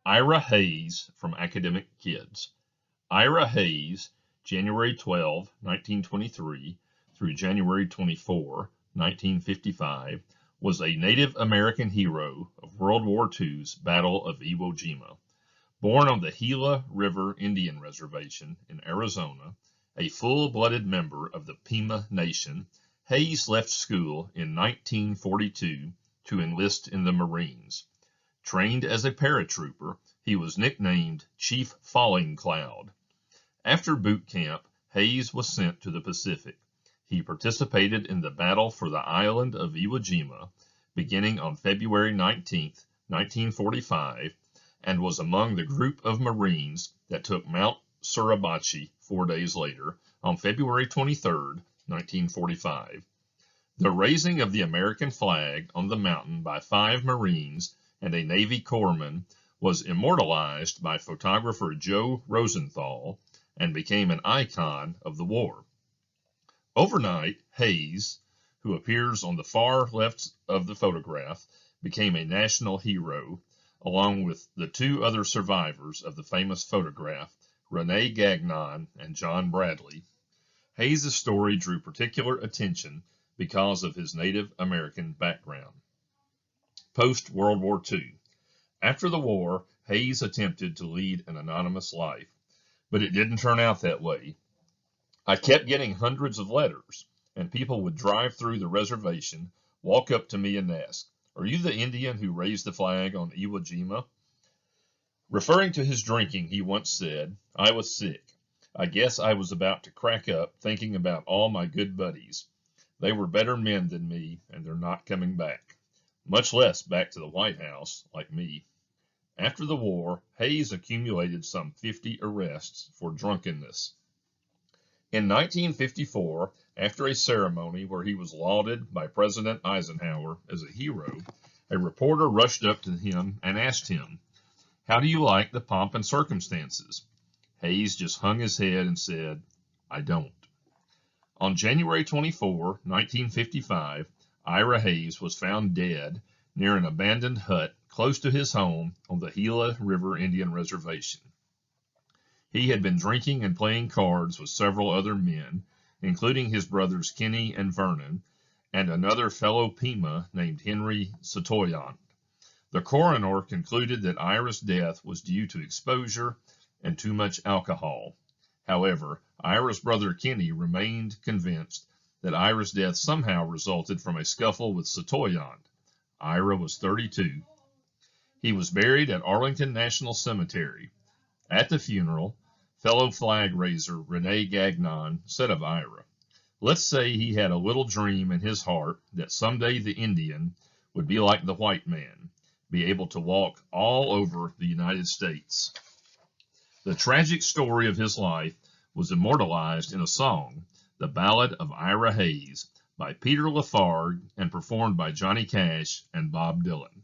Ira Hayes from Academic Kids. Ira Hayes, January 12, 1923 through January 24, 1955, was a Native American hero of World War II's Battle of Iwo Jima. Born on the Gila River Indian Reservation in Arizona, a full-blooded member of the Pima Nation, Hayes left school in 1942 to enlist in the Marines. Trained as a paratrooper, he was nicknamed Chief Falling Cloud. After boot camp, Hayes was sent to the Pacific. He participated in the battle for the island of Iwo Jima, beginning on February 19, 1945, and was among the group of Marines that took Mount Suribachi 4 days later, on February 23, 1945. The raising of the American flag on the mountain by 5 Marines and a Navy corpsman was immortalized by photographer Joe Rosenthal and became an icon of the war. Overnight, Hayes, who appears on the far left of the photograph, became a national hero, along with the 2 other survivors of the famous photograph, Rene Gagnon and John Bradley. Hayes' story drew particular attention because of his Native American background. Post-World War II. After the war, Hayes attempted to lead an anonymous life, but it didn't turn out that way. I kept getting hundreds of letters, and people would drive through the reservation, walk up to me and ask, "Are you the Indian who raised the flag on Iwo Jima?" Referring to his drinking, he once said, "I was sick. I guess I was about to crack up thinking about all my good buddies. They were better men than me, and they're not coming back, much less back to the White House like me." After the war, Hayes accumulated some 50 arrests for drunkenness. In 1954, after a ceremony where he was lauded by President Eisenhower as a hero, a reporter rushed up to him and asked him, "How do you like the pomp and circumstances?" Hayes just hung his head and said, "I don't." On January 24, 1955, Ira Hayes was found dead near an abandoned hut close to his home on the Gila River Indian Reservation. He had been drinking and playing cards with several other men, including his brothers Kenny and Vernon, and another fellow Pima named Henry Satoyant. The coroner concluded that Ira's death was due to exposure and too much alcohol. However, Ira's brother Kenny remained convinced that Ira's death somehow resulted from a scuffle with Satoyant. Ira was 32. He was buried at Arlington National Cemetery. At the funeral, fellow flag raiser Rene Gagnon said of Ira, "Let's say he had a little dream in his heart that someday the Indian would be like the white man, be able to walk all over the United States." The tragic story of his life was immortalized in a song, "The Ballad of Ira Hayes," by Peter Lafargue and performed by Johnny Cash and Bob Dylan.